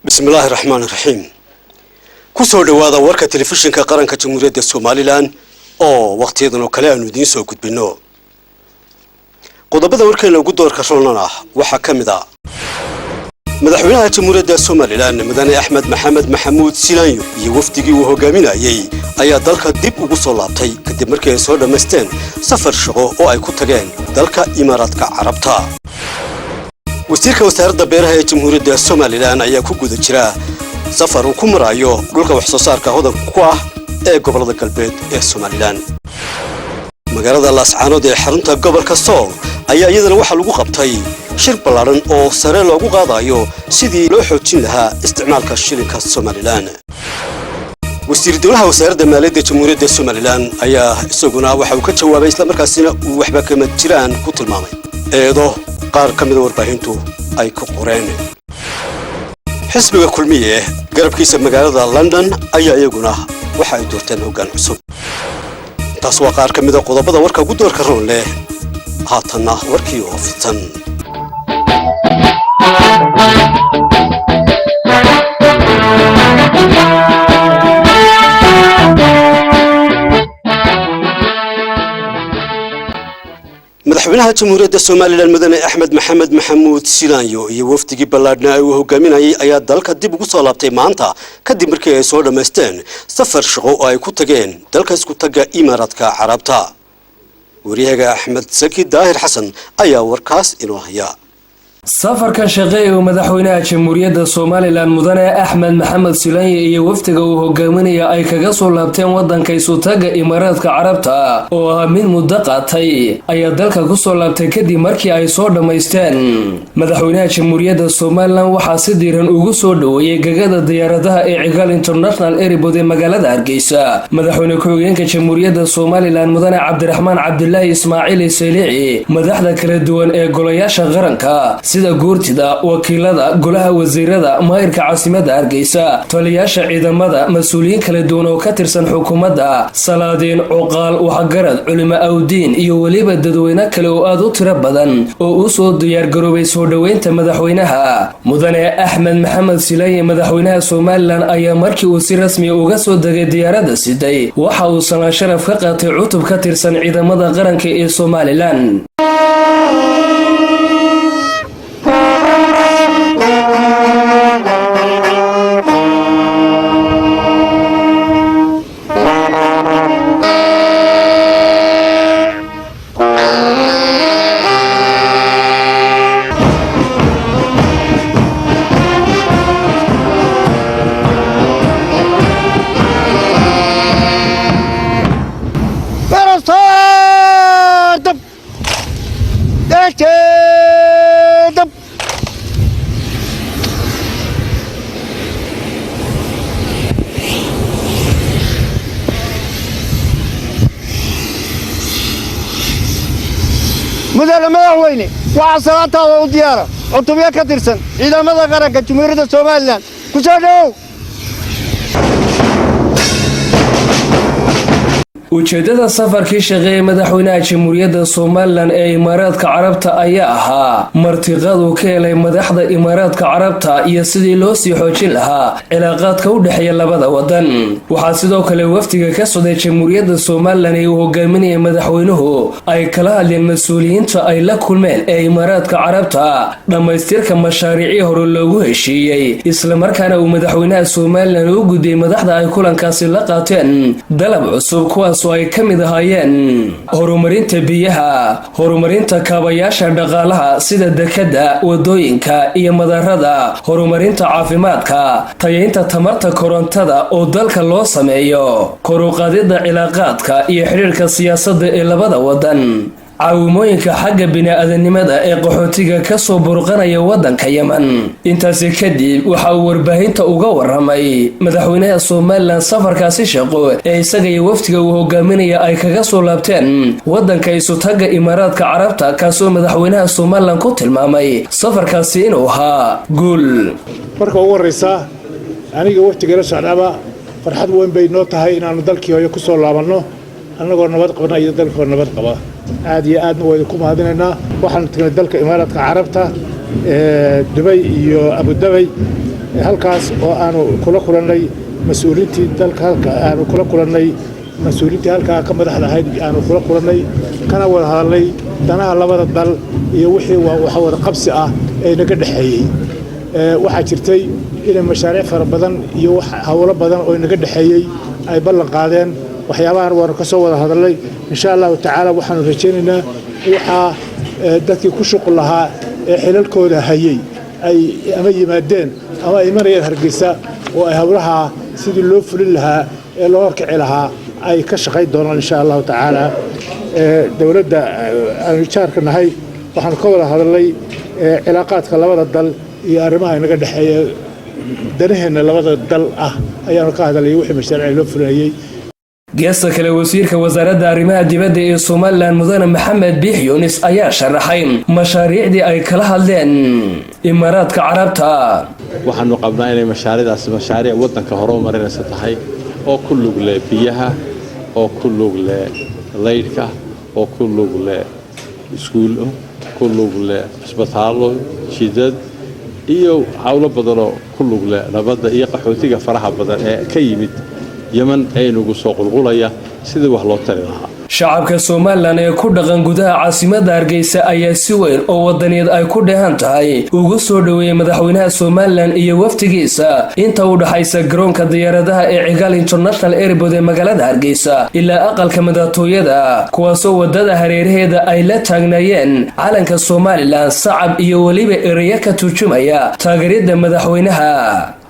بسم الله الرحمن الرحيم كسر دوادا ورك تلفزيون كقرن كجمهورية الصوماليلان أو وقت يدنا كلام ندين سو كتب النو قضبة ورك لو قد ورك شلنا وحكم ذا مدحونا جمهورية الصوماليلان مدني أحمد محمد محمود سيلانيو يوفدقي وهو جامينا أي دلك دب وصلاتي كدب مركز صور مستن سفر شغو أو أي كتجين دلك إمارات كعربتا وزيرك وزارة بيرها جمهورية الصوماليلان ayaa ku guda jira safar uu ku marayo dhulka wax soo saarka hodanka ku ah ee gobolada galbeed ee Soomaaliland magaalada Laascaanood ee xarunta gobolka Sool ayaa iyadana waxa lagu qabtay shir ballaaran oo sare loogu qaadayo sidii loo xoojin lahaa isticmaalka shilinka Soomaaliland wasiir dowladda wasaaradda maaliyadda jamhuuriyadda Soomaaliland ayaa isaguna waxa uu ka jawaabay isla markaasina uu waxba kama jiraan ku tilmaamay eedo qaar ka mid ah warbaahintu ay ku qoreen xisbiga kulmiye garabkiisa magaalada London ayaa iyaguna waxa ay doorteen hoggaan cusub taas waa qaar ka mid ah qodobada warka ugu doorka roon leh haatana warkii oo fitan مدحونا جمهورية الصوماليلان مدني أحمد محمد محمود سيلانيو يوفدقي بلادنا وهو قاميناي أيا دالك ديب وصالابتي مانتا كدي مركي سودا مستين سفر شغو أي كتاقين دالك اسكو تاقا إماراتك عربتا وريهاقا أحمد سكي داهر حسن أيا وركاس إنو هيا safarka shaqeey oo madaxweynaha jamhuuriyadda Soomaaliland mudane Axmed Maxamed Silaanye iyo wafdiga uu hogaaminaya ay kaga soo laabteen wadanka Isutaga Imaaraadka Carabta oo ah mid muddo qaatay ayaa dalka ku soo laabtay kadib markii ay soo dhameysteen madaxweynaha jamhuuriyadda Soomaaliland waxa si diiran ugu soo dhaweeyay gagada diyaaradaha ee Cigaal International Airport ee magaalada Hargeysa madaxweyne ku-xigeenka jamhuuriyadda Soomaaliland mudane Cabdiraxmaan Cabdullaahi Ismaaciil Saylici madaxda kala duwan ee golayaasha qaranka sida guurtida wakiilada golaha wasiirada maayirka caasimada Hargeysa taliyaasha ciidamada mas'uuliyiin kala duwan oo ka tirsan xukuumadda salaadiin uqaal waxgarad culimo awdiin iyo waliba dadweyne kale oo aad u tiro badan oo u soo diyaar garoobay soo dhaweynta madaxweynaha mudane Axmed Maxamed Silaanye madaxweynaha Soomaaliland ayaa markii uu si rasmi ah uga soo degay diyaaradda siday waxa uu salaan sharaf ka qaatay cutub ka tirsan ciidamada qaranka ee Soomaaliland مدير مدحويني وعصراتها وديارة عطوبيا كترسن إذا ماذا قرأك جمهورية الصوماليلان كسادو ujeedada safarkii shaqeey madaxweynaha jamhuuriyadda Soomaaliland ee Imaaraadka Carabta ayaa ahaa martiqaad uu ka helay madaxda Imaaraadka Carabta iyo sidii loo sii xoojin lahaa cilaaqaadka u dhaxeeya labada wadan waxa sidoo kale wafdiga ka socday jamhuuriyadda Soomaaliland ee uu hogaaminayay madaxweynuhu ay kala hadleen mas'uuliyiinta ay la kulmeen ee Imaaraadka Carabta dhamaystirka mashaariicii hore loogu heshiiyay isla markaana uu madaxweynaha Soomaaliland u gudbiyay madaxda ay kulankaasi la qaateen dalab cusub kuwaas kuwaasoo ay ka mid ahaayeen horumarinta biyaha, horumarinta kaabayaasha dhaqaalaha sida dekadda, wadooyinka iyo madarada, horumarinta caafimaadka, tayaynta tamarta korontada oo dalka loo sameeyo, kor u qaadida cilaaqaadka iyo xiriirka siyaasadda ee labada wadan, caawimooyinka xagga bini-aadanimada ee qaxootiga ka soo burqanaya waddanka Yemen. Intaasi kadib waxa uu warbaahinta uga waramay madaxweynaha Somaliland safarkaasi shaqo ee isaga iyo wafdiga uu hogaaminaya ay kaga soo laabteen waddanka Isutaga Imaaraadka Carabta, kaasoo madaxweynaha Somaliland ku tilmaamay safarkaasi inuu ahaa guul. marka ugu horeysa aniga wafdiga la socdaaba farxad weyn bay noo tahay inaanu dalkii hooyo ku soo laabanno annagoo nabad qabna iyo dalkoo nabad qaba. aad iyo aadna waynu ku mahadinaynaa. waxaan tagnay dalka Imaaraadka Carabta, Dubai iyo Abu Dhabi, halkaas oo aanu kula kulannay mas'uuliyiintii dalka, halka aanu kula kulannay mas'uuliyiintii halka ka madaxda ahayd, aanu kula kulannay kana wada hadalnay danaha labada dal iyo wixii waxa wada qabsi ah ee naga dhaxeeyay. waxaa jirtay in mashaariic fara badan iyo hawlo badan oo naga dhaxeeyay ay ballan qaadeen. waxyaabahan waanu ka soo wada hadalnay. insha allahu tacaala waxaanu rajaynaynaa waxa dadkii ku shuqul lahaa ee xilalkooda hayay ay ama yimaadeen ama ay marayeen Hargeysa oo ay hawlaha sidii loo fulin lahaa ee loo horkici lahaa ay ka shaqayn doonaan insha allahu tacaala. dowladda aanu jaarka nahay waxaanu ka wada hadalnay cilaaqaadka labada dal iyo arrimaha inaga dhaxeeya danaheena labada dal ah ayaanu ka hadalay wixii mashaariic loo fulinayay. geesta kale wasiirka wasaaradda arrimaha dibadda ee Somaliland mudane Maxamed Biix Yunis ayaa sharaxay mashaariicdii ay kala hadleen Imaaraadka Carabta. waxaanu qabnaa inay mashaariic waddanka horumarinaysa tahay oo ku lug leh biyaha, oo ku lug leh laydhka, oo ku lug leh iskuulo, ku lug leh isbitaallo, jidad iyo hawlo badan oo ku lug leh nabadda iyo qaxootiga faraha badan ee ka yimid Yemen ay nagu soo qulqulaya sidii wax loo tari lahaa. shacabka Somaliland ee ku dhaqan gudaha caasimadda Hargeysa ayaa si weyn oo wadaniyeed ay ku dheehan tahay ugu soo dhaweeyay madaxweynaha Somaliland iyo waftigiisa inta u dhaxaysa garoonka diyaaradaha ee Cigaal International Airport ee magaalada Hargeysa ilaa aqalka madaxtooyada, kuwaasoo wadada hareeraheeda ay la taagnaayeen calanka Somaliland, sacab iyo waliba ereyo ka turjumaya taageerada madaxweynaha.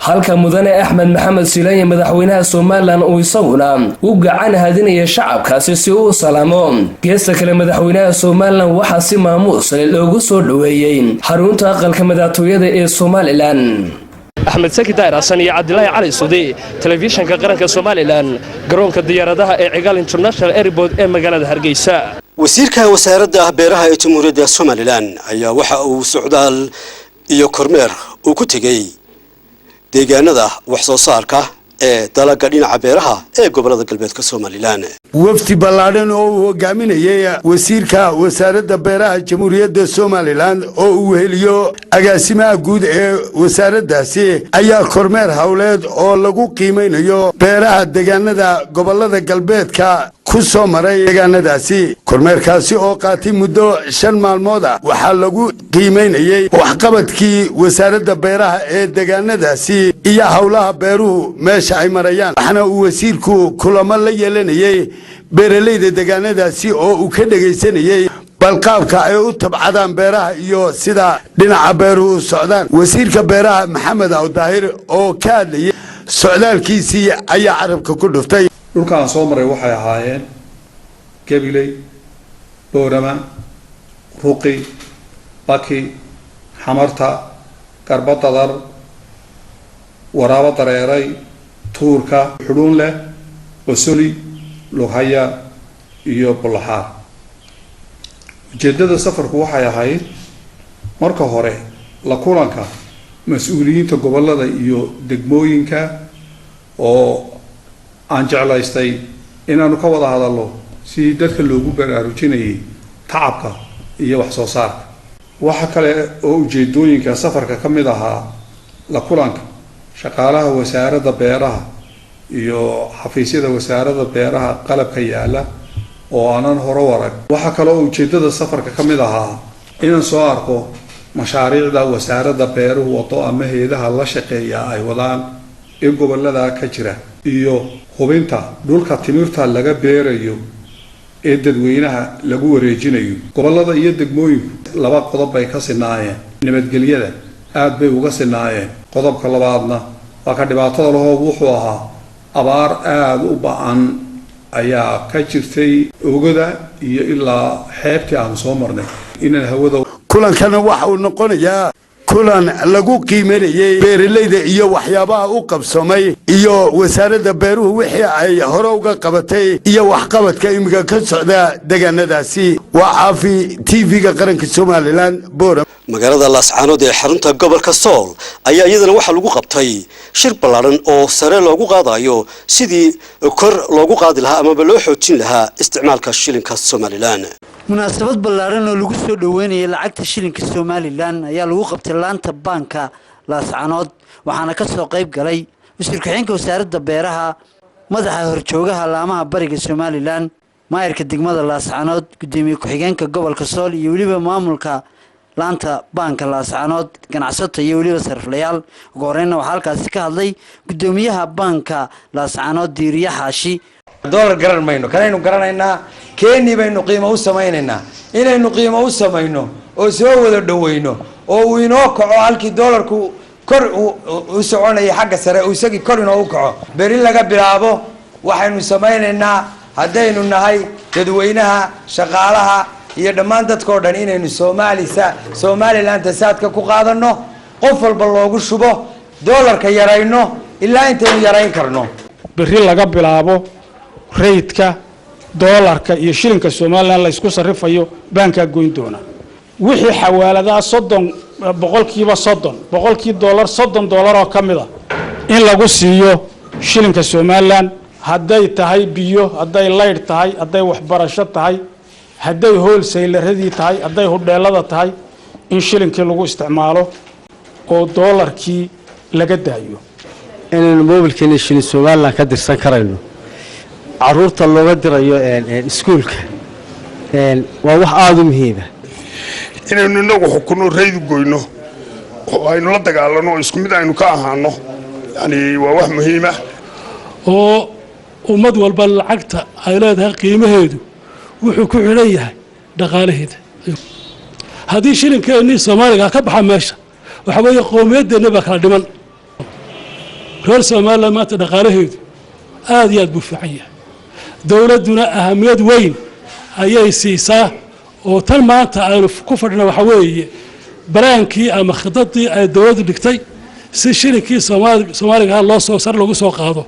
halka mudane Axmed Maxamed Silaanye madaxweynaha Somaliland uu isaguna u gacan hadinaya shacabkaasi si uu salaamo. geesta kale madaxweynaha Somaliland waxa si maamuus leh loogu soo dhaweeyay xarunta aqalka madaxtooyada ee Somaliland. Axmed Saki Daahir Xasan iyo Cabdilaahi Cali Suudi, telefishinka qaranka Somaliland, garoonka diyaaradaha ee Cigaal International Airport ee magaalada Hargeysa. wasiirka wasaaradda beeraha ee Jamhuuriyadda Somaliland ayaa waxa uu socdaal iyo kormeer uu ku tagay deegaanada wax soo saarka ee dalagga dhinaca beeraha ee gobolada galbeedka Somaliland. wafdi ballaadhan oo uu hogaaminayay wasiirka wasaaradda beeraha Jamhuuriyadda Somaliland oo uu heliyo agaasimaha guud ee wasaaraddaasi ayaa kormeer hawleed oo lagu qiimeynayo beeraha deegaanada gobolada galbeedka ku soo maray deegaanadaasi. kormeerkaasi oo qaatay muddo 5 maalmood ah waxaa lagu qiimeynayay waxqabadkii wasaaradda beeraha ee deegaanadaasi iyo hawlaha beeruhu meesha ay marayaan. waxaana uu wasiirku kulamo la yeelanayay beeralayda deegaanadaasi oo uu ka dhageysanayay balqaabka ay u tabcadaan beeraha iyo sida dhinaca beeruhu u socdaan. wasiirka beeraha Maxamed Daahir oo ka hadlayay socdaalkiisii ayaa carabka ku dhuftay. dhulkaan soo maray waxay ahaayeen Gabiley, Boorama, Ruqi, Baki, Xamarta, Garbadadar, Waraabo Dareeray, Tuurka, Xudhuunle, Osoli, Lughaya iyo Bulaxaar. ujeedada safarku waxay ahayd marka hore la kulanka mas'uuliyiinta gobolada iyo degmooyinka oo aan jeclaystay inaanu ka wada hadalno si dadka loogu baraarujinayay tacabka iyo wax soo saarka. waxa kale oo ujeedooyinka safarka ka mid ahaa la kulanka shaqaalaha wasaaradda beeraha iyo xafiisyada wasaaradda beeraha qalabka yaala oo aanan hore warag. waxa kale oo ujeedada safarka ka mid ahaa inaan soo arko mashaariicda wasaaradda beeruhu wado ama hay'adaha la shaqeeya ay wadaan ee gobollada ka jira iyo hubinta dhulka timirta laga beerayo ee dadweynaha lagu wareejinayo gobollada iyo degmooyinku laba qodob bay ka sinaayeen nabadgelyada aad bay uga sinaayeen qodobka labaadna waa ka dhibaatada lahoo wuxuu ahaa abaar aad u ba'an ayaa ka jirtay oogada iyo ilaa xeebtii aan soo marnay inaan hawada kulankana waxa uu noqonayaa kulan lagu qiimeeyay beeralayda iyo waxyaabaha u qabsamay iyo wasaaradda beeruhu wixii ay hore uga qabatay iyo waxqabadka imiga ka socda deegaanadaasi waa caafi TV-ga qaranka Soomaaliland Boram magaalada Laascaanood ee xarunta gobolka Sool ayaa iyadana waxa lagu qabtay shir ballaaran oo sare loogu qaadayo sidii kor loogu qaadi lahaa ama loo xoojin lahaa isticmaalka shilinka Soomaaliland munaasabad ballaaran oo lagu soo dhaweynayay lacagta shilinka Soomaaliland ayaa lagu qabtay laanta banka Laascaanood waxaana ka soo qayb galay wasiirka wasaaradda beeraha madaxa horjoogaha laamaha bariga Soomaaliland maayirka degmada Laascaanood gudoomiye ku-xigeenka gobolka Sool iyo waliba maamulka laanta banka Laascaanood ganacsato iyo waliba sariflayaal ugu horreynna waxa halkaas ka hadlay gudoomiyaha banka Laascaanood Diiriye Xaashi dollar garan mayno kanaynu garanaynaa keeni baynu qiimo u sameeynaa inaynu qiimo u sameeyno oo soo wada dhaweyno oo uu inoo kaco halkii dollarku kor u soconay xagga sare oo isagii kor inoo u kaco bari laga bilaabo waxaynu sameynaynaa hadaynu nahay dadweynaha shaqaalaha iyo dhammaan dadka oo dhan inaynu Soomaaliland saadka ku qaadano qof walba loogu shubo dollarka yarayno ilaa intaynu yarayn karno bari laga bilaabo reydka dollarka iyo shilinka Soomaaliland la isku sarifayo banka goyn doona wixii xawaaladaha 30 boqolkiiba 30 dollar $30 oo kamida in lagu siiyo shilinka Soomaaliland haday tahay biyo haday leyd tahay haday waxbarasho tahay haday wholesale-radii tahay haday hodheelada tahay in shilinkii lagu isticmaalo oo dollarkii laga daayo inaynu mobilkeena shilin Soomaaliland ka dirsan karayno caruurta looga dirayo iskuulka waa wax aad u muhiim ah inaynu inagu xukuno reyd goyno oo aynu la dagaalano isku mid aynu ka ahaano yani waa wax muhiim ah oo ummad walba lacagta ay leedahay qiimaheedu wuxuu ku xiran yahay dhaqaalaheeda haddii shilinkeennii Soomaaliga ka baxa meesha waxa weeye qowmiyadeena baa kala dhiman reer Soomaaliland maanta dhaqaalaheedu aad iyo aad buu fiican yahay dawladuna ahamiyad weyn ayay siisaa oo tan maanta aynu ku fadhino waxa weeye baraankii ama khidadii ay dawladdu dhigtay si shilinkii Soomaaliga loo soo sar lagu soo qaado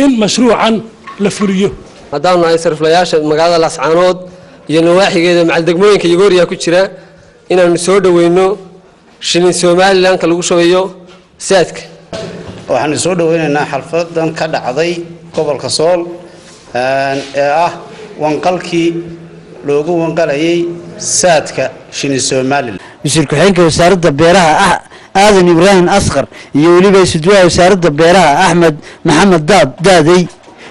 in mashruucan la fuliyo haddaan nahay sariflayaasha magaalada Laascaanood iyo nawaaxigeeda macal degmooyinka Yogooriya ku jira inaanu soo dhaweyno shilin Soomaaliland ka lagu shubayo saadka waxaan soo dhaweynaynaa xalfadan ka dhacday gobolka Sool ee wanqalkii loogu wanqalayay saadka shilin Soomaaliland wasiirka wasaaradda beeraha aadan Ibrahim Asqar iyo waliba isduwaa wasaaradda beeraha Ahmed Maxamed Daadey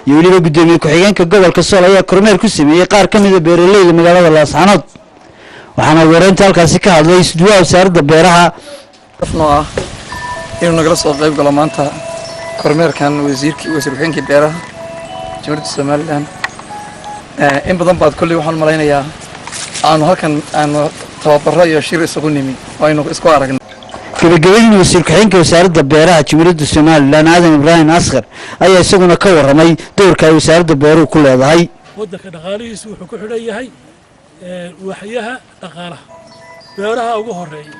iyo waliba gudoomiye ku-xigeenka gobolka Sool ayaa kormeer ku sameeyay qaar ka mid ah beeralayda magaalada Laascaanood waxaana wareynta halkaas ka hadlay isduwaa wasaaradda beeraha inuu nagala soo qayb galo maanta kormeerkan wasiirka beeraha Jamhuuriyadda Soomaaliland in badan baad kulli waxaan malaynayaa aanu halkan tababaro iyo shir isugu nimi waynu isku aragnay gabagabadii wasiirka wasaaradda beeraha Jamhuuriyadda Soomaaliland aadan Ibrahim Asqar ayaa isaguna ka waramay doorka ay wasaaradda beeruhu ku leedahay waddanka dhaqaalihiisu wuxuu ku xidhan yahay waxyaha dhaqaalaha beeraha ugu horeeya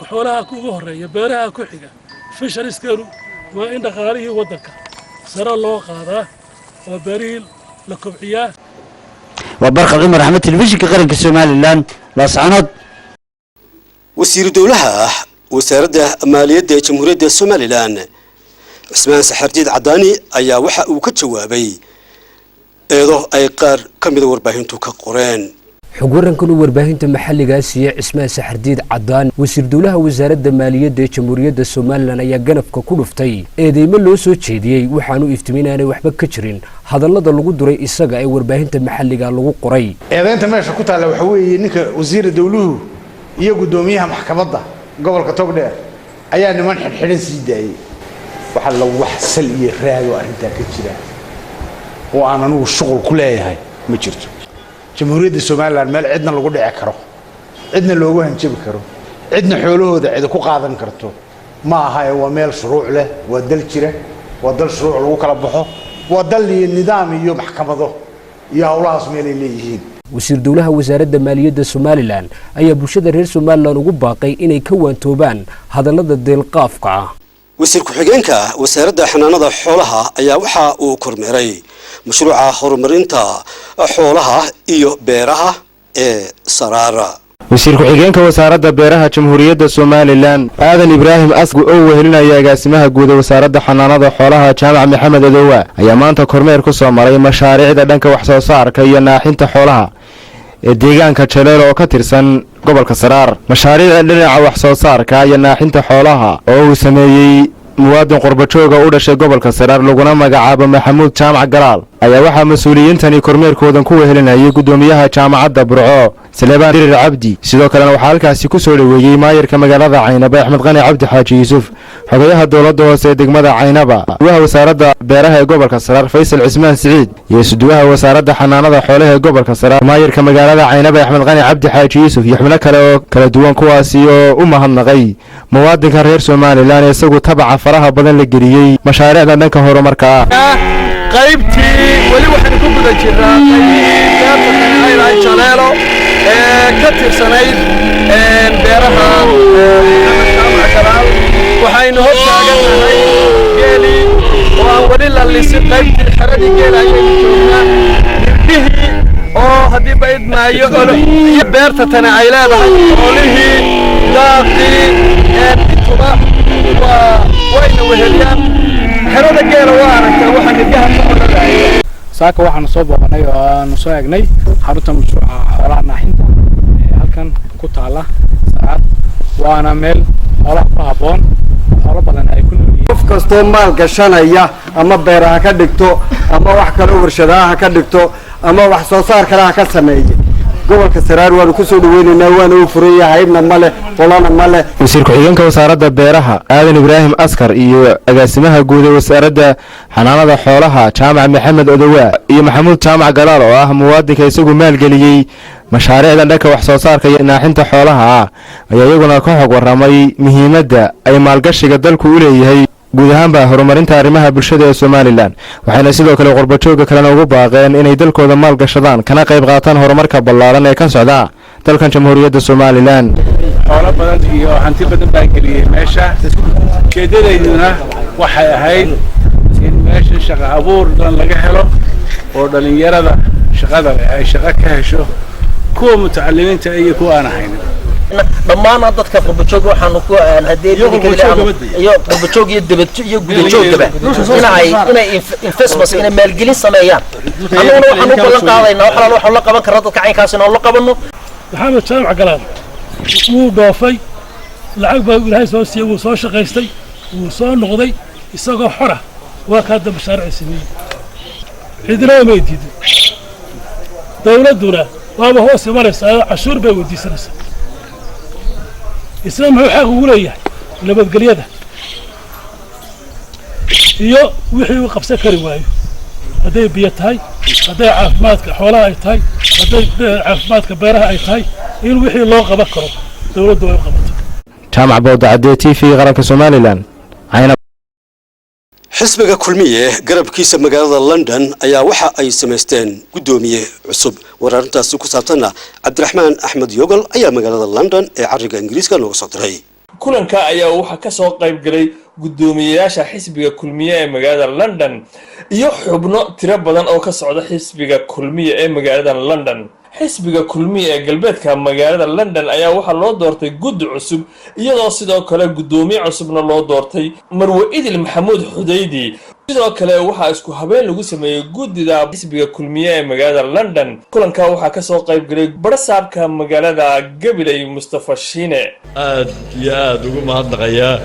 xoolaha ugu horeeya beeraha ku xiga fisheries-keenu waa in dhaqaalihii waddanka sare loo qaadaa oo beerihii la kobciyaa وبرخ عمر أحمد تلفزيون كقرن كسوماليلاند لاصعنود وزير دولها وزارة مالية جمهورية الصوماليلاند عثمان سحرديد عداني أيا وحا وكجوابي إيضا أي قار كميدا ورباهنتو كقرين حقورن كل ورباهنتا محليغا سي عثمان سحرديد عدان وزير دولها وزارة مالية جمهورية الصوماليلاند أيا غنفكا كودفتay eedeymo loo soo jeediyay waxaanu iftiiminaanay waxba ka jirin hadallada lagu duray isaga ay warbaahinta maxalliga lagu qoray eedeynta meesha ku taala waxa weeye ninka wasiir dawluhu iyo gudoomiyaha maxkamadda gobolka Togdheer ayaa niman xidhan sii daayay waxa la wax sal iyo raado arrinta ka jira oo aan anigu shuqul ku leeyahay ma jirto jamhuuriyadda Soomaaliland meel cidna lagu dhici karo cidna loogu hanjabi karo cidna xoolahooda cid ku qaadan karto ma aha waa meel shuruuc leh waa dal jira waa dal shuruuc lagu kala baxo waa dal iyo nidaam iyo maxkamado iyo hawlahaas meel ay leeyihiin wasiir dowlaha wasaaradda maaliyadda Somaliland ayaa bulshada reer Somaliland ugu baaqay inay ka waantoobaan hadallada deelqaafka ah wasiir ku-xigeenka wasaaradda xanaanada xoolaha ayaa waxa uu kormeeray mashruuca horumarinta xoolaha iyo beeraha ee Saraara wasiir ku-xigeenka wasaaradda beeraha jamhuuriyadda Somaliland aadan ibraahim asgu oo wehelinaya agaasimaha guud ee wasaaradda xanaanada xoolaha jaamac maxamed adowa ayaa maanta kormeer ku soo maray mashaariicda dhanka wax soo saarka iyo naaxinta xoolaha ee deegaanka Jaleel oo ka tirsan gobolka Saraar mashaariicda dhinaca wax soo saarka iyo naaxinta xoolaha oo uu sameeyay muwaadin qurbajooga u dhashay gobolka Saraar laguna magacaabo Maxamuud Jaamac Galaal ayaa waxa mas'uuliyiintani kormeerkoodan ku wehelinayay gudoomiyaha jaamacadda Burco Salebaan Dirir Cabdi sidoo kale waxa halkaasi ku soo dhaweeyay maayirka magaalada Caynaba Axmed Qani Cabdi Xaaji Yuusuf xogayaha dawladda hoose ee degmada Caynaba waxa wasaaradda beeraha ee gobolka Saraar Faysal Cismaan Siciid iyo suduwaha wasaaradda xanaanada xoolaha ee gobolka Saraar maayirka magaalada Caynaba Axmed Qani Cabdi Xaaji Yuusuf iyo xubno kale oo kala duwan kuwaasi oo u mahadnaqay muwaadinka reer Somaliland isagu tabaca faraha badan la geliyay mashaariicda dhanka horumarka qaybtii wali waxaan ku guda jirnaa qaybtii Jaleelo ka tirsanayd beeraha jaamac Galaal waxaynu hor taaganahay geeli oo aan wali la lisin qaybtii xaradii geela ayaynu joognaa nibdihii oo haddii bayd maayo iyo beerta tani ay leedahay xoolihii daaqii intuba wayna weheliyaan xerada geela waa aragtaa waxaan idgaha ka odhanahay saaka waxaan soo booqanay oo aan soo eegnay xarunta mashruuca xoolaha naaxinta ee halkan ku taala Saraar waana meel xoolaha ku habboon xoolo badan ay ku nool yihiin qof kastoo maal gashanaya ama beeraha ka dhigto ama wax kale warshadaha ka dhigto ama wax soo saar kale ka sameeyo gobolka Saraar waanu ku soo dhaweynaynaa waana uu furan yahay male qolana male wasiir ku-xigeenka wasaaradda beeraha aadan ibraahim askar iyo agaasimaha guud ee wasaaradda xanaanada xoolaha jaamac maxamed adowa iyo maxamuud jaamac galaal oo ah muwaadinka isagu maalgeliyay mashaariicda dhanka wax soo saarka iyo naaxinta xoolaha ayaa iyaguna ka xog waramay muhiimadda ay maalgashiga dalku u leeyahay guud ahaanba horumarinta arrimaha bulshada ee Somaliland waxayna sidoo kale qurbajooga kalena ugu baaqeen inay dalkooda maal gashadaan kana qayb qaataan horumarka ballaaran ee ka socda dalkan jamhuuriyadda Somaliland xoolo badan iyo hanti badan baa geliyay meesha keedadeeduna waxay ahayd in meesha shaqo abuur dan laga helo oo dhalinyarada shaqada ay shaqo ka hesho kuwa mutacalimiinta iyo kuwa aan ahayn dhammaan dadka qurbajoog waxaan ku hadeeyay iyo qurbajoog iyo dibadjo iyo gudajoogaba inay investments inay maalgelin sameeyaan anaguna waxaan u ballan qaadaynaa waxaan la qaban karaa dadka caynkaasina oo la qabano maxamed jaamac Galaal wuu dhoofay lacag baa ilaahay soo siiyay wuu soo shaqaystay wuu soo noqday isagoo xora waa ka dab sharci sameeyay cidina ma diido dawladuna waaba hoos maraysaa cashuur bay wadiisanaysaa isla muxuu xaq ugu leeyahay nabadgelyada iyo wixii uu qabsan kari waayo hadday biyo tahay hadday caafimaadka xoolaha ay tahay hadday caafimaadka beeraha ay tahay in wixii loo qaban karo dawladdu ay qabato jaamac boodacade TV qaranka Somaliland xisbiga kulmiye garabkiisa magaalada London ayaa waxa ay sameysteen gudoomiye cusub wararintaasi ku saabtana Cabdiraxmaan Axmed Yogol ayaa magaalada London ee cariga Ingiriiska looga soo diray kulanka ayaa waxa ka soo qayb galay gudoomiyaasha xisbiga kulmiye ee magaalada London iyo xubno tiro badan oo ka socda xisbiga kulmiye ee magaalada London xisbiga kulmiye ee galbeedka magaalada London ayaa waxa loo doortay guddi cusub iyadoo sidoo kale gudoomiye cusubna loo doortay Marwe Idil Maxamuud Xudaydi sidoo kale waxa isku habeen lagu sameeyay guddida xisbiga kulmiye ee magaalada London kulanka waxa ka soo qayb galay barsaabka magaalada Gabiley Mustafa Shiine aad iyo aad ugu mahadnaqaya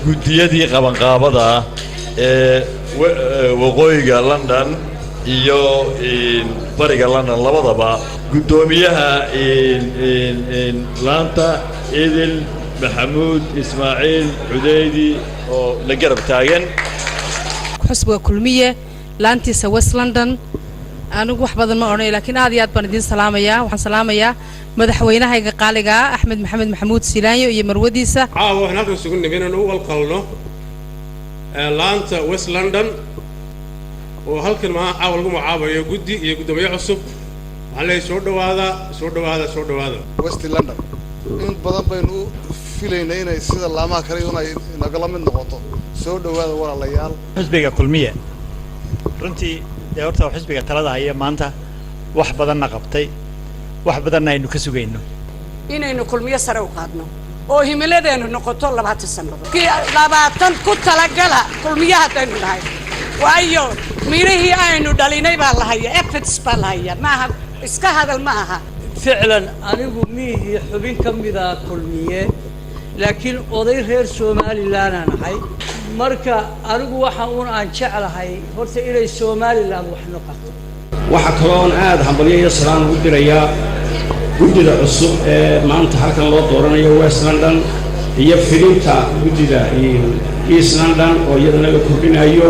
guddiyadii qabanqaabada ee waqooyiga London iyo bariga London labadaba gudoomiyaha laanta Idil Maxamuud Ismaaciil Xudaydi oo la garab taagan xisbiga kulmiye laantiisa West London anigu wax badan ma oranay laakiin aad iyo aad baan idin salaamayaa waxaan salaamayaa madaxweynahayga qaaliga Axmed Maxamed Maxamuud Silaanyo iyo marwadiisa waxaan halkan sugan nabeenan u walqalno laanta West London oo halkan ma awal ugu macaabayo guddi iyo gudoomiye cusub waxaan leeyahay soo dhawaada West London in badan baynu filaynaa inay sida laamaha kale nagala mid noqoto soo dhawaada walaalayaal xisbiga kulmiye runtii horta xisbiga talada haya maanta wax badan qabtay wax badan aynu ka sugayno inaynu kulmiye sare u qaadno oo himiladeenu noqoto 20 sano 20 ku talagala kulmiyaha aynu nahay waayo mirihii aynu dhalinay baa la hayaa efforts baa la hayaa maaha iska hadal maaha ficlan anigu mihi xubin kamida kulmiye laakiin oday reer Soomaaliland ahay marka anigu waxa aan jecelahay horta inay Soomaaliland wax noqoto waxa kale oo aad hambalyo iyo salaan ugu dirayaa guddida cusub ee maanta halkan loo dooranayo West London iyo filinta guddida East London oo iyadana la kordhinayo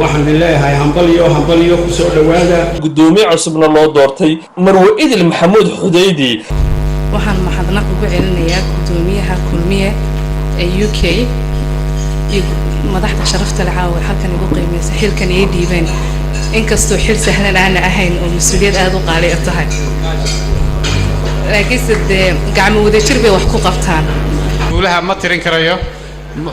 waxaan leeyahay hambalyo ku soo dhawaada gudoomiye cusubna loo doortay Marwo Idil Maxamuud Xudaydi waxaan mahadnaq ugu celinayaa gudoomiyaha kulmiye ee UK iyo madaxda sharafta leh oo halkan ugu qiimeysay xilkan ay dhiibeen inkastoo xil sahlan aan ahayn oo mas'uuliyad aad u qaali ah tahay laakiin sidee gacmo wadajir bay wax ku qabtaan guulaha ma tirin karayo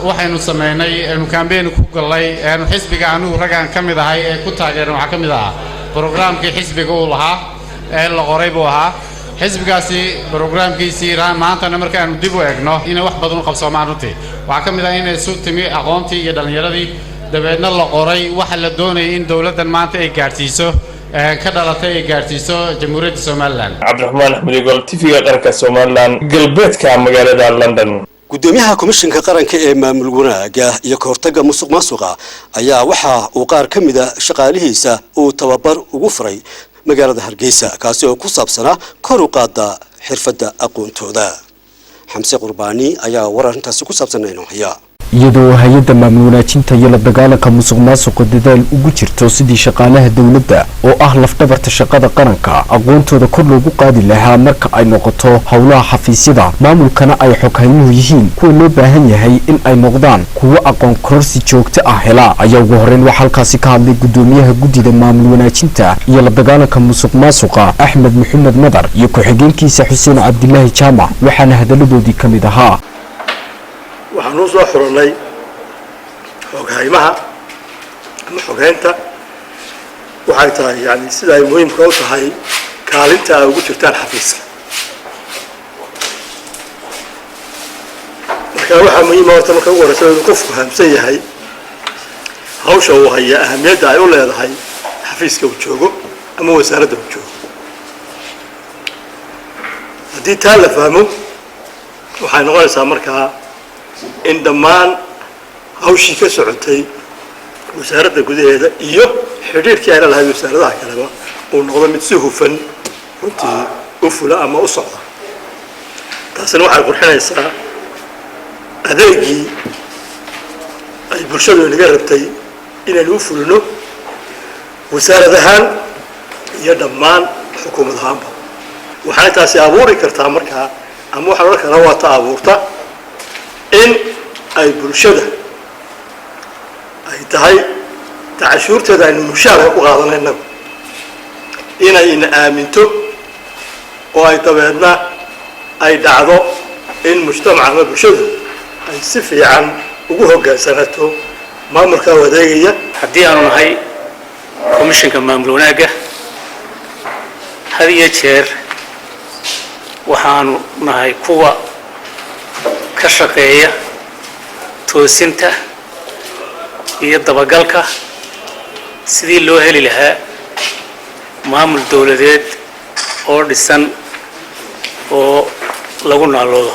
waxaynu sameynay aanu campaign ku galay aanu xisbiga aanu ragaan kamid ahay ee ku taageeran waxa kamid ah barnaamijkii xisbiga uu lahaa ee la qoray buu ahaa xisbigaasi barnaamijkiisii maanta markaanu dib u eegno inay wax badan u qabsoomaan runtii waxa kamid ah inay soo timi aqoontii iyo dhalinyaradii dabeedna la qoray waxa la doonayay in dawladdan maanta ay gaarsiiso ka dhalatay ay gaarsiiso jamhuuriyadda Soomaaliland Cabdiraxmaan Axmed Igol TV-ga qaranka Soomaaliland galbeedka magaalada London gudoomiyaha komishanka qaranka ee maamul wanaaga iyo kahortagga musuqmaasuqa ayaa waxa uu qaar ka mid ah shaqaalihiisa uu tababar ugu furay magaalada Hargeysa kaasi oo ku saabsanaa kor u qaadda xirfadda aqoontooda xamse qurbaani ayaa warantaasi ku saabsanayno haya iyadoo hay'adda maamul wanaajinta iyo la dagaalanka musuqmaasuqa dadaal ugu jirto sidii shaqaalaha dawladda oo ah lafdhabarta shaqada qaranka aqoontooda kor loogu qaadi lahaa marka ay noqoto howlaha xafiisyada maamulkana ay xoghaynuhu yihiin kuwa loo baahan yahay in ay noqdaan kuwo aqoon kororsi joogto ah hela ayaa ugu horreyn waxaa halkaasi ka hadlay gudoomiyaha guddida maamul wanaajinta iyo la dagaalanka musuqmaasuqa Axmed Maxamed Madar iyo ku-xigeenkiisa Xuseen Cabdilaahi Jaamac waxaana hadaladoodii ka mid ahaa waxaan soo xuranay xoghaymaha ama xoghaynta waxay tahay yani sida ay muhiimka u tahay kaalinta ay ugu jirtaan xafiiska marka waxaa muhiim ah horta marka ugu horeysa inuu qofku fahamsan yahay hawsha uu haya ahamiyadda ay u leedahay xafiiska uu joogo ama wasaaradda uu joogo haddii taa la fahmo waxay noqonaysaa markaa in dhammaan hawshii ka socotay wasaaradda gudaheeda iyo xiriirkii ay lahayd wasaaradaha kaleba uu noqdo mid si hufan runtii u fula ama u socda taasina waxay qurxinaysaa adeegii ay bulshadu inaga rabtay inaynu u fulino wasaarad ahaan iyo dhammaan xukuumad ahaanba waxay taasi abuuri kartaa markaa ama waxaa odhan karaa waa ta abuurta in ay bulshada ay tahay tacashuurteeda aynu mushaarka ku qaadanayna inay ina aaminto oo ay dabeedna ay dhacdo in mujtamaca ama bulshadu ay si fiican ugu hoggaansanato maamulka adeegaya haddii aanu nahay komishanka maamul wanaagga had iyo jeer waxaanu nahay kuwa ka shaqeeya toosinta iyo dabagalka sidii loo heli lahaa maamul dawladeed oo dhisan oo lagu naaloodo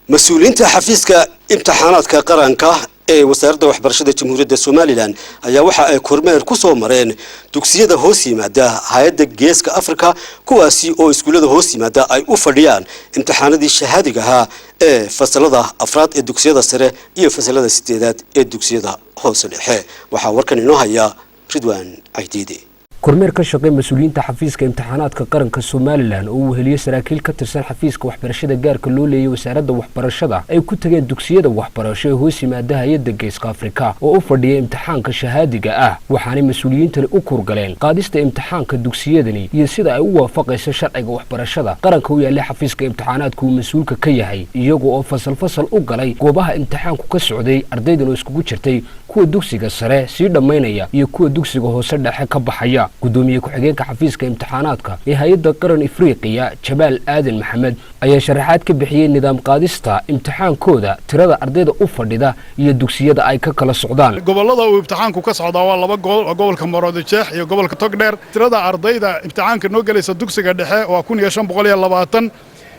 mas-uuliyiinta xafiiska imtixaanaadka qaranka ee wasaaradda waxbarashada jamhuuriyadda Somaliland ayaa waxa ay kormeer ku soo mareen dugsiyada hoos yimaada hay'adda Geeska Afrika kuwaasi oo iskuulada hoos yimaada ay u fadhiyaan imtixaanadii shahaadiga ahaa ee fasalada afraad ee dugsiyada sare iyo fasalada sideedaad ee dugsiyada hoose dhexe waxa warkan inoo haya Ridwaan Aydiide kormeer ka shaqeey mas'uuliyiinta xafiiska imtixaanaadka qaranka Somaliland oo uu heliyo saraakiil ka tirsan xafiiska waxbarashada gaarka loo leeyahay wasaaradda waxbarashada ay ku tageen dugsiyada waxbarasho ee hoos yimaada hay'adda Geeska Afrika oo u fadhiya imtixaanka shahaadiga ah waxaana mas'uuliyiintani u kurgaleen qaadista imtixaanka dugsiyadani iyo sida ay u waafaqayso sharciga waxbarashada qaranka u yaallay xafiiska imtixaanaadku mas'uulka ka yahay iyagoo oo fasal u galay goobaha imtixaanku ka socday ardaydan oo iskugu jirtay kuwa dugsiga sare si dhameynaya iyo kuwa dugsiga hoose dhexe ka baxaya gudoomiye ku-xigeenka xafiiska imtixaanaadka ee hay'adda qaran Afriqiya Jabaal Aadan Maxamed ayaa sharaxaad ka bixiyay nidaam qaadista imtixaankooda tirada ardayda u fadhida iyo dugsiyada ay ka kala socdaan gobolada uu imtixaanku ka socdaa waa laba gobolka Maroodijeex iyo gobolka Togdheer tirada ardayda imtixaanka noo galaysa dugsiga dhexe waa 1520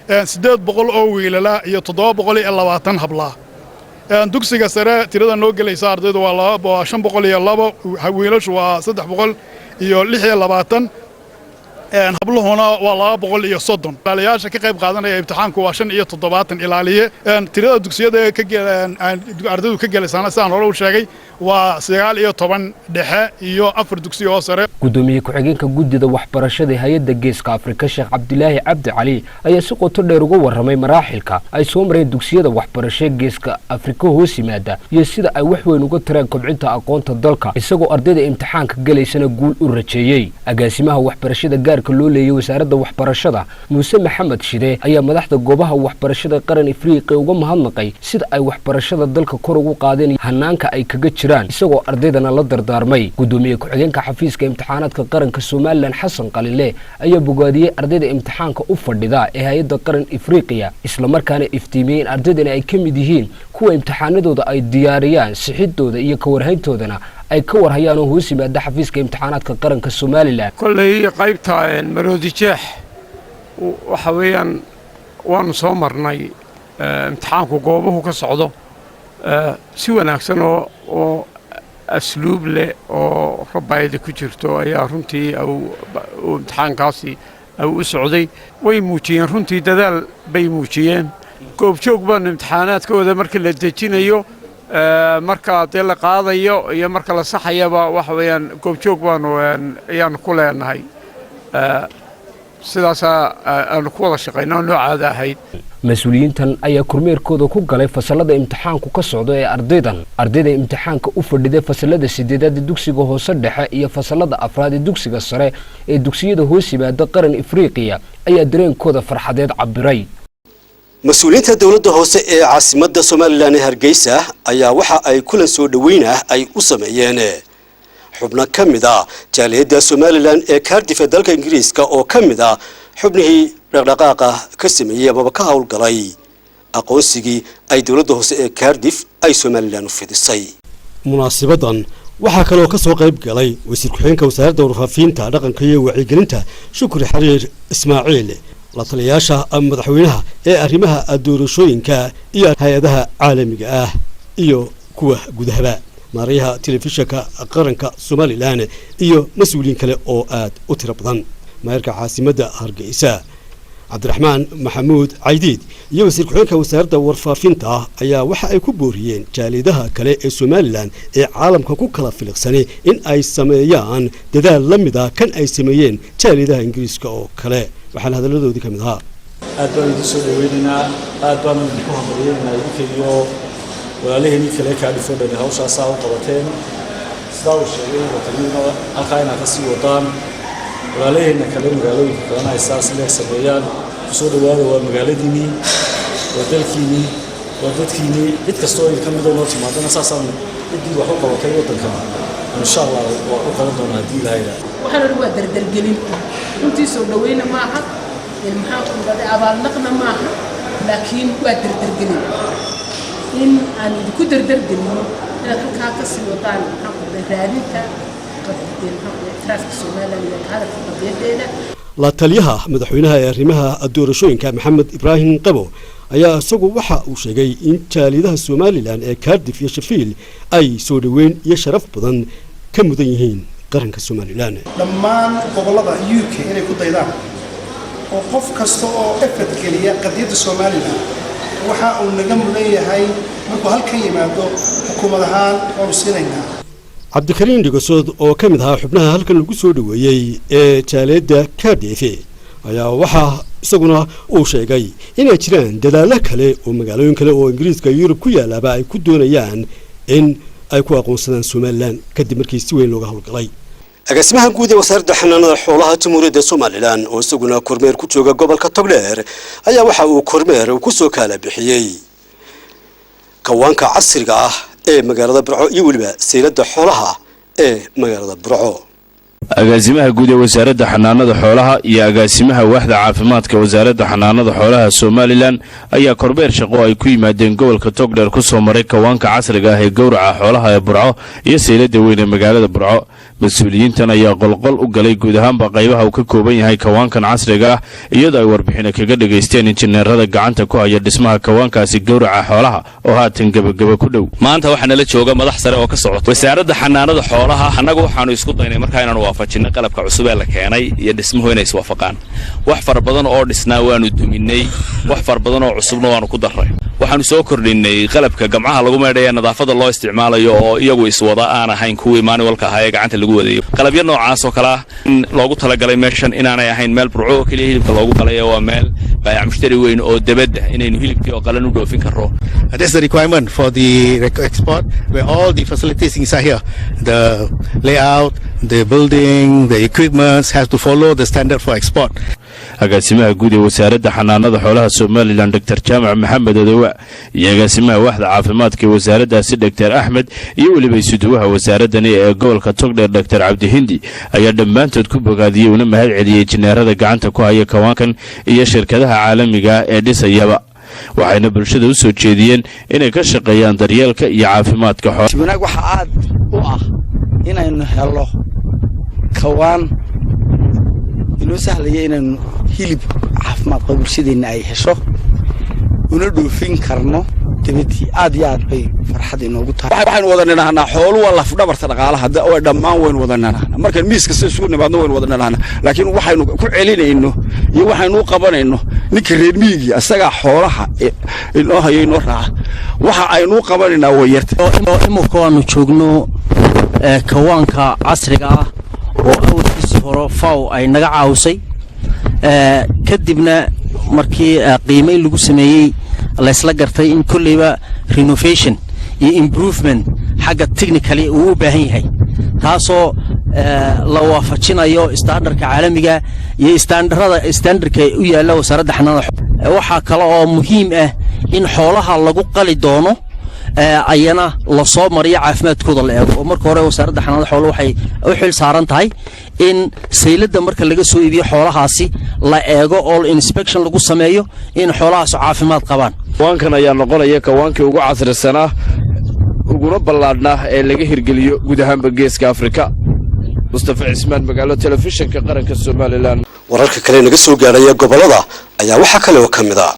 800 oo wiilala iyo 720 habla dugsiga sare tirada noo galaysa ardaydu waa 502 wiilashu waa 300 iyo 26 habluhuna waa 230 ilaaliyaasha ka qayb qaadanaya imtixaanku waa 5 ilaaliye tirada dugsiyada ka ardaydu ka galaysana saan hore u sheegay waa 19 dhexe iyo 4 dugsiyo oo sare gudoomiye ku-xigeenka guddida waxbarashada hay'adda Geeska Afrika Sheekh Cabdilaahi Cabdi Cali ayaa si qoto dheer uga warramay maraaxilka ay soo mareen dugsiyada waxbarashada Geeska Afrika hoos yimaada iyo sida ay wax weyn uga tareen kobcinta aqoonta dalka isagoo ardayda imtixaanka galaysana guul u rajeeyay agaasimaha waxbarashada gaarka loo leeyahay wasaaradda waxbarashada Muuse Maxamed Shide ayaa madaxda goobaha waxbarashada qaran Afriqiya uga mahadnaqay sida ay waxbarashada dalka kor ugu qaadeen hanaanka ay kaga isagoo ardaydana la dardaarmay gudoomiye ku-xigeenka xafiiska imtixaanaadka qaranka Somaliland Xasan Qalile ayaa bogaadiyay ardayda imtixaanka u fadhida ee hay'adda qaran Afriqiya isla markaana iftiimiyeen ardaydana ay ka mid yihiin kuwa imtixaanadooda ay diyaariyaan sixidooda iyo ka warhayntoodana ay ka warhayaan oo hoos yimaada xafiiska imtixaanaadka qaranka Somaliland kulay qaybta Maroodijeex waxa weeyaan waan soo marnay imtixaanku goobuhu ka socdo si wanaagsan oo asluub leh oo rabayda ku jirto ayaa runtii imtixaankaasi u socday way muujiyeen runtii dadaal bay muujiyeen goobjoog baan imtixaanaadkooda marka la dejinayo marka dee la qaadayo iyo marka la saxayaba waxa weeyaan goobjoog ayaan ku leenahay sidaas aan ku wada shaqeynaa noocaada ahayd mas'uuliyiintan ayaa kormeerkooda ku galay fasalada imtixaanku ka socdo ee ardayda imtixaanka u fadhida fasalada sideedaad ee dugsiga hoose dhexe iyo fasalada afraad ee dugsiga sare ee dugsiyada hoos yimaada qaran Afriqiya ayaa dareenkooda farxadeed cabiray mas'uuliyiinta dawladda hoose ee caasimadda Somaliland ee Hargeysa ayaa waxa ay kulan soo dhaweynah ay u sameeyeen xubno ka mid ah jaaliyadda Somaliland ee Cardiff ee dalka Ingiriiska oo ka mid ah xubnihii dhaqdhaqaaqa ka sameeyay ama ka hawlgalay aqoonsigii ay dawladda hoose ee Cardiff ay Somaliland u fidisay munaasabadan waxaa kaloo ka soo qayb galay wasiir ku-xigeenka wasaaradda warfaafinta dhaqanka iyo wacyigelinta Shukri Xariir Ismaaciil la taliyaasha madaxweynaha ee arrimaha doorashooyinka iyo hay'adaha caalamiga ah iyo kuwa gudaha maariyaha telefishinka qaranka Somaliland iyo mas'uuliyiin kale oo aad u tiro badan maayarka caasimadda Hargeysa Cabdiraxmaan Maxamuud Aydiid iyo wasiir ku-xigeenka wasaaradda warfaafinta ayaa waxa ay ku booriyeen jaaliyadaha kale ee Somaliland ee caalamka ku kala filiqsanay in ay sameeyaan dadaal la mid ah kan ay sameeyeen jaaliyadaha Ingiriiska oo kale waxaan hadaladoodii ka mid ahaa aad baan idin soo dhaweynaynaa aad baan idinku hambalyeynaa idinkiyo walaalihii kale ka dhifodhay hawshaas u qabateen sidaa uu sheegay watanimada halkaa inaad ka sii wadaan walaalihina kale magaalooyinka kalena ay saas leeg sameeyaan soo dhawaada waa magaaladiinii waa dalkiinii waa dadkiinii cid kastoo idin ka mid oo timaadana saasaan ciddii wax u qabatay waddankan insha allah waa u qaban doonaa haddii ilaahay waxaan waa dardargelin runtii soo dhaweyna maaha maxaa ku dhacay abaalnaqna maaha laakiin waa dardargelin in aan idinku dardargelino inaad halkaa ka sii wadaan maxaa ku raadinta la taliyaha madaxweynaha ee arrimaha doorashooyinka maxamed ibraahim qabo ayaa isagu waxa uu sheegay in jaaliyadaha Somaliland ee Cardiff iyo Sheffield ay soo dhaweyn iyo sharaf badan ka mudan yihiin qaranka Somaliland dhammaan gobolada UK inay ku daydaan oo qof kasta oo effort geliya qadiyadda Somaliland waxa uu naga mudan yahay markuu halkan yimaado xukuumad ahaan oo siinayna Cabdikariin Dhigosood oo ka mid ahaa xubnaha halkan lagu soo dhaweeyay ee jaaliyadda Cardiff ayaa waxa isaguna uu sheegay inay jiraan dadaalo kale oo magaalooyin kale oo Ingiriiska iyo Yurub ku yaalaba ay ku doonayaan in ay ku aqoonsadaan Somaliland kadib markii si weyn looga howlgalay agaasimaha guud ee wasaaradda xanaanada xoolaha Jamhuuriyadda Somaliland oo isaguna kormeer ku jooga gobolka Togdheer ayaa waxa uu kormeer ku soo kala bixiyay kawaanka casriga ah ee magaalada Burco iyo waliba sayladda xoolaha ee magaalada Burco agaasimaha guud ee wasaaradda xanaanada xoolaha iyo agaasimaha waaxda caafimaadka wasaaradda xanaanada xoolaha Somaliland ayaa kormeer shaqo ay ku yimaadeen gobolka Togdheer ku soo maray kawaanka casriga ah ee gowraca xoolaha ee Burco iyo sayladda weyn ee magaalada Burco mas'uuliyiintan ayaa qolqol u galay guud ahaanba qaybaha uu ka kooban yahay kawaankan casriga ah iyadoo ay warbixin kaga dhageysteen injineerada gacanta ku haya dhismaha kawaankaasi gowraca xoolaha oo haatan gabagaba ku dhow maanta waxaana la jooga madax sare oo ka socota wasaaradda xanaanada xoolaha annagu waxaanu isku daynay markaa inaanu waafajinay qalabka cusub ee la keenay iyo dhismuhu inay iswaafaqaan wax far badan oo dhisnaa waanu duminay wax far badan oo cusubna waanu ku daray waxaanu soo kordhinay qalabka gamcaha lagu meedhayo nadaafada loo isticmaalayo oo iyagu iswada aan ahayn kuwii manualka ahaa ee gacanta lagu wadayo qalabyo noocaas oo kala in loogu talagalay meeshan inaanay ahayn meel burco oo kaliya hilibka loogu qalay waa meel baayac mushtari weyn oo dabadda inaynu hilibkii oo qalan u dhoofin karro. That's the requirement for the export where all the facilities inside here, the layout, the building, the equipment has to follow the standard for export. agaasimaha guud ee wasaaradda xanaanada xoolaha Somaliland Dr. Jaamac Maxamed Adowa iyo agaasimaha waaxda caafimaadka ee wasaaraddaasi Dr. Ahmed iyo waliba isuduwaha wasaaradani ee gobolka Togdheer Dr. Cabdi Hindi ayaa dhammaantood ku bogaadiyay una mahad celiyay injineerada gacanta ku haya kawaankan iyo shirkadaha caalamiga ee dhisayaba waxayna bulshada u soo jeediyeen inay ka shaqeeyaan daryeelka iyo caafimaadka xoolaha waxa aad u ah inaynu helo kawaan inuu sahlaya inaynu hilib caafimaad qabo bulshadeena ay hesho una dhoofin karno dibadii aad iyo aad bay farxad inoogu tahay waxaynu wada ninaanaa xooluhu waa lafdhabarta dhaqaalaha oo dhammaan waynu wada ninaanaa marka miiska si isugu nimaadno waynu wada ninaanaa laakiin waxaynu ku celinayno iyo waxaynu u qabanayno ninka reer miyiga asaga xoolaha inoo hayo inoo raaca waxa aynu u qabanaynaa way yartay imika waanu joogno kawaanka casriga ah oo awalkiisa hore faw ay naga caawisay kadibna markii qiimeyn lagu sameeyey la isla gartay in kulleyba renovation iyo improvement xagga technically uu u baahan yahay taasoo la waafajinayo standardka caalamiga iyo standardka u yaala wasaaradda xanaanada waxaa kale oo muhiim ah in xoolaha lagu qali doono ayana la soo mariyo caafimaadkooda la eego oo marka hore wasaaradda xanaanada xoolaha waxay u xil saaran tahay in sayladda marka laga soo iibiyo xoolahaasi la eego all inspection lagu sameeyo in xoolahaas caafimaad qabaan kawaankan ayaa noqonaya kawaankii ugu casrisanaa uguna ballaadhnaa ee laga hirgeliyo guud ahaanba geeska Afrika. Mustafa Ismaan magaalo telefishinka qaranka Somaliland wararka kale naga soo gaaraya gobolada ayaa waxa kale oo kamid ah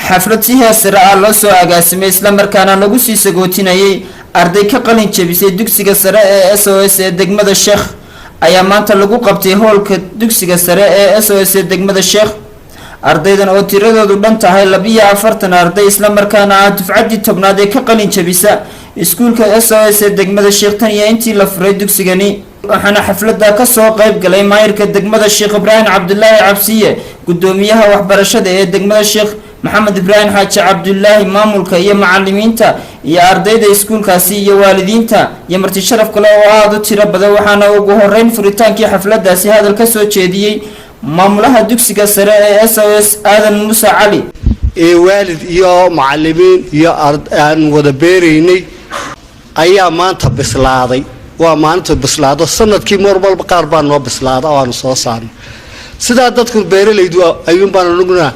xaflad si heesar ah loo soo agaasimay isla markaana lagu sii sagootinayay arday ka qalin jabisay dugsiga sare ee SOS ee degmada Sheekh ayaa maanta lagu qabtay hoolka dugsiga sare ee SOS ee degmada Sheekh ardaydan oo tiradoodu dhan tahay 42 arday isla markaana ah dufcadii tobnaad ee ka qalin jabisa iskuulka SOS ee degmada Sheekh tan iyo intii la furay dugsigani waxaana xafladda ka soo qayb galay maayirka degmada Sheekh Ibrahim Cabdullaahi Cabsiye gudoomiyaha waxbarashada ee degmada Sheekh Maxamed Ibrahim Xaaji Cabdullaahi maamulka iyo macallimiinta iyo ardayda iskuulkaasi iyo waalidiinta iyo marti sharaf kale oo aad u tiro badan waxaana ugu horeyn furitaankii xafladdaasi hadal ka soo jeediyay maamulaha dugsiga sare ee SOS Aadan Muuse Cali ee waalid iyo macallimiin iyo aan wada beereynay ayaa maanta bislaaday waa maanta bislaado sanadkii marwalba qaar baa noo bislaada oo aan soo saarno sidaa dadku beeralaydu ayuun baan unugnaa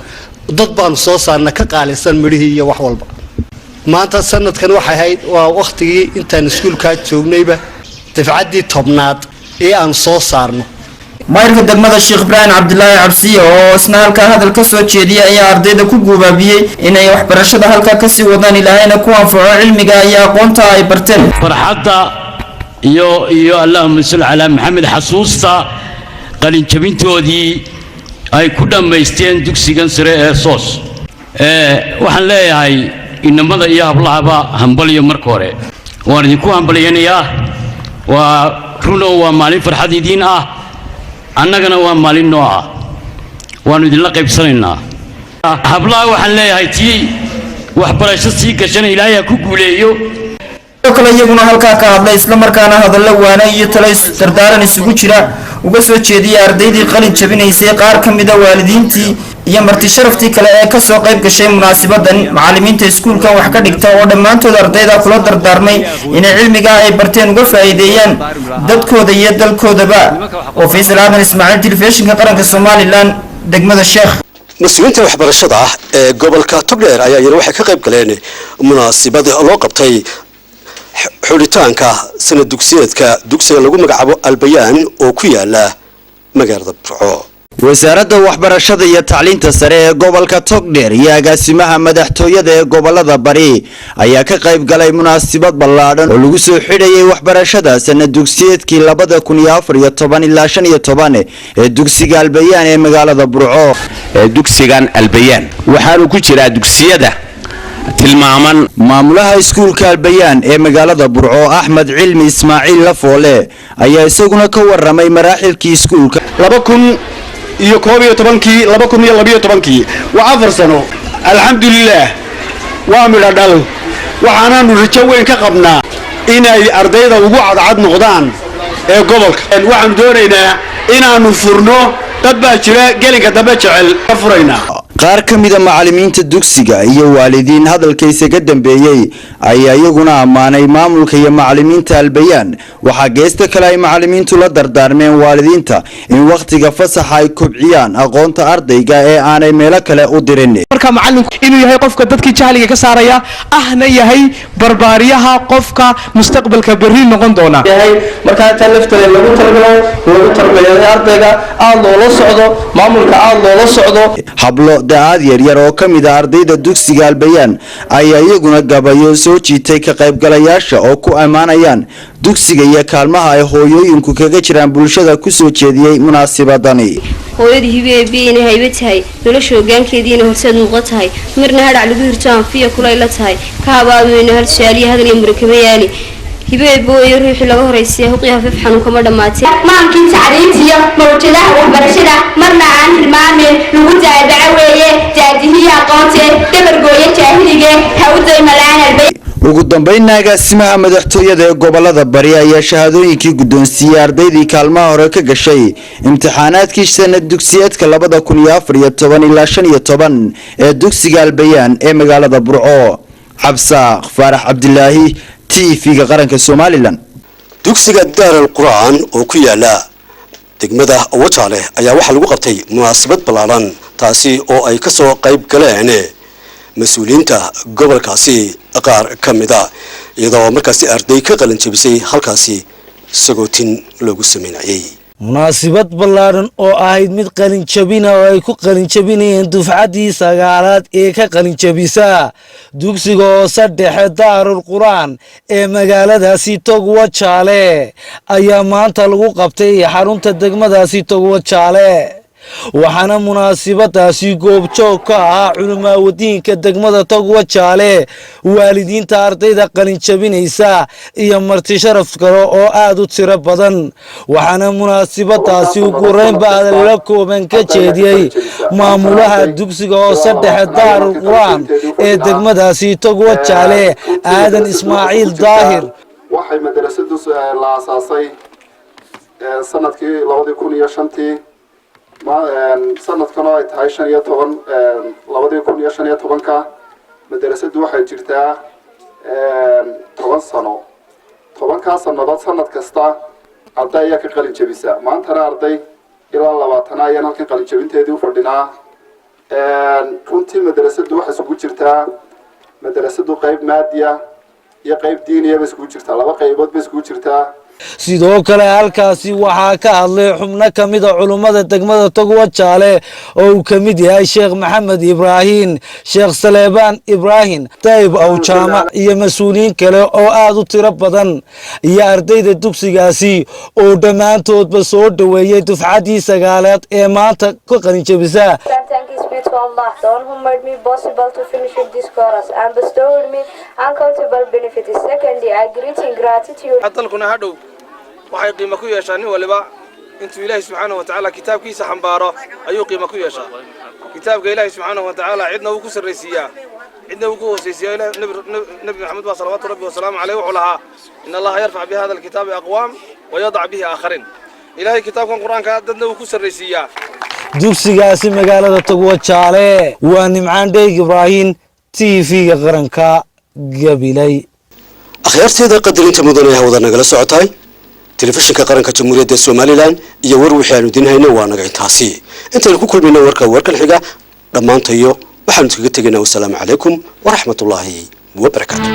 dad baan soo saarna ka qaalisan midhihii iyo wax walba maanta sanadkan waxay ahayd waa waqtigii intaan iskuulka joognayba dafcadii tobnaad ee aan soo saarno mayrka degmada Sheekh Ibrahim Cabdullaahi Cabsiye oo isna halka hadal ka soo jeediyay ayaa ardayda ku guubaabiyay inay waxbarashada halka ka sii wadaan ilaahayna ku anfaco cilmiga iyo aqoonta ay barteen farxadda iyo Allahumma salli ala Muhammad xasuusta qalin jabintoodii ay ku dhameysteen dugsigan sare ee SOS waxaan leeyahay inamada iyo hablahaba hambaliyo marka hore waan idinku hambaliyanayaa waa runo waa maalin farxad idin ah annagana waa maalin noo ah waanu idinla qaybsanaynaa hablaha waxaan leeyahay tii waxbarasho sii gashan ilaahay ku guuleeyo kale iyaguna halka ka hadlay isla markaana hadallo waana iyo talo dardaaran isugu jira uga soo jeediyay ardaydii qalin jabinaysay qaar ka mid ah waalidiintii iyo marti sharaftii kale ee ka soo qayb gashay munaasabaddan macallimiinta iskuulka wax ka dhigta oo dhammaantood ardayda kula dardaarmay inay cilmiga ay barteen uga faa'iideeyaan dadkooda iyo dalkoodaba oo Faysal Aadan Ismaaciil telefishinka qaranka Soomaaliland degmada Sheekh مسؤولين waxbarashada ee gobolka Togdheer ayaa yiri waxay ka qayb galeen munaasabad loo qabtay xulitaanka sanad dugsiyeedka dugsiga lagu magacaabo Albayaan oo ku yaala magaalada Burco wasaaradda waxbarashada iyo tacliinta sare ee gobolka Togdheer iyo agaasimaha madaxtooyada ee gobolada Bari ayaa ka qayb galay munaasabad ballaaran oo lagu soo xidhayay waxbarashada sanad dugsiyeedkii 2014 ilaa 15 ee dugsiga Albayaan ee magaalada Burco dugsigan Albayaan waxaanu ku jiraa dugsiyada tilmaaman maamulaha iskuulka Albayaan ee magaalada Burco Axmed Cilmi Ismaaciil Lafoole ayaa isaguna ka waramay maraaxilkii iskuulka 2012 waa 4 sano alxamdulillah waa midho dhal waxaanaanu rajo weyn ka qabnaa inay ardayda ugu cadcad noqdaan ee gobolka waxaanu doonaynaa inaanu furno dad baa jira gelinka dambe jecel ka furaynaa qaar ka mid ah macallimiinta dugsiga iyo waalidiin hadalkiisa ka dambeeyay ayaa iyaguna amaanay maamulka iyo macallimiinta Albayaan waxa geesta kale ay macallimiintu la dardaarmeen waalidiinta in waqtiga fasaxa ay kubciyaan aqoonta ardayga ee aanay meel kale u dirin marka macallinku inuu yahay qofka dadkii jahliga ka saaraya ahna yahay barbaariyaha qofka mustaqbalka bari noqon doona yahay marka tan lafteeda lagu tarbiyo ardayga aad loo socdo maamulka aad loo socdo hablo daad yar oo ka mid ah ardayda dugsiga Albayaan ayaa iyaguna gabayo soo jiitay ka qayb galayaasha oo ku amaanayaan dugsiga iyo kaalmaha ay hooyooyinku kaga jiraan bulshada ku soo jeediyay munaasabadani hooyadii hibeebiina haybatahay nolosha hoggaankeediina horseed muuqatahay marna hadhac lagu hirto anfiya kulayla tahay ka habaabeyna hal su'aaliyo hadal iyo murakaba yaali hibeebooyo ruuxii laga horeysay huqii hafif xanuunka ma dhamaatay maankii tacriintiyo mawjadaha waxbarashada marna aan hilmaamin lagu daabaca weeye jaadihiya aqoonte dabargooye jaahilige hawday malaan albay ugu dambeyn agaasimaha madaxtooyada ee gobolada Bari ayaa shahaadooyinkii guddoonsiiyay ardaydii kaalmaha hore ka gashay imtixaanaadkii sanad dugsiyeedka 2014 ilaa 15 ee dugsiga Albayaan ee magaalada Burco Cabsaaq Faarax Cabdilaahi TV-ga qaranka Soomaaliland dugsiga Daarul Quraan oo ku yaala degmada Wajaale ayaa waxa lagu qabtay munaasabad ballaaran taasi oo ay ka soo qayb galeen mas'uuliyiinta gobolkaasi qaar ka mid ah iyadoo markaasi arday ka qalin jabisay halkaasi sagootin loogu sameeyay munaasabad ballaaran oo ahayd mid qalin jabina oo ay ku qalin jabinayeen dufcadii sagaalaad ee ka qalin jabisa dugsiga hoose dhexe Daarul Quraan ee magaaladaasi Togwajaale ayaa maanta lagu qabtay xarunta degmadaasi Togwajaale waxaana munaasabadaasi goobjoog ka ah culimada degmada Togwajaale waalidiinta ardayda qalin jabinaysa iyo marti sharaf kale oo aad u tiro badan waxaana munaasabadaasi ugu reynba la kooban ka jeediyay maamulaha dugsiga hoose dhexe Daarul Quraan ee degmadaasi Togwajaale Aadan Ismaaciil Daahir waxay madrasadu la aasaasay sanadkii 2005 sanadkan oo ay tahay 2015 madrasadu waxay jirtaa 10 sano 10 sanadood sanad kasta arday ka qalin jabisa maantana arday ilaa 20 ayaan halkan qalin jabinteedii u fadhinaa runtii madrasadu waxay isugu jirtaa madrasadu qayb maadiya iyo qayb diiniya bay isugu jirtaa laba qaybood bay isugu jirtaa sidoo kale halkaasi waxaa ka hadlay xubno ka mid a culummada degmada Togwajaale oo uu ka mid yahay Sheekh Maxamed Ibraahin Sheekh Saleebaan Ibraahin Taib Awjaama iyo mas'uuliyiin kale oo aad u tiro badan iyo ardayda dugsigaasi oo dhammaantoodba soo dhaweeyay dufcadii sagaalaad ee maanta ka qalin jabisa. To Allah, the one who made me possible to finish with this course and bestowed me uncountable benefits. Secondly, I greet in gratitude. dalkuna hadhow waxay qiimo ku yeeshaan nin waliba intuu Ilaahay subhanahu wa ta'ala kitaabkiisa xambaaro ayuu qiimo ku yeeshaa. kitaabka Ilaahay subhanahu wa ta'ala cidna uu ku sarreeysiyaa cidna uu ku hooseysiyaa nabi Muhammad sallallahu alayhi wa sallam wuxuu lahaa inna Allah yarfa' bi hadha al-kitab aqwam wa yad'a bihi akharin. Ilaahay kitaabkan Quraanka dadna uu ku sarreeysiyaa. dugsigaasi magaalada Togwajaale waa Nimcaan Dheeg Ibraahin TV-ga qaranka Gabiley. akhyaarteeda qadarinta mudan ee hawada nagala socotay telefishinka qaranka jamhuuriyadda Soomaaliland iyo war wixii aanu dinayna waa naga intaasi intaan ku kulmayna warkan xiga dhamaantayo waxaan iskaga tegaynaa wassalaamu calaykum wa rahmatullaahi wa barakaatuh.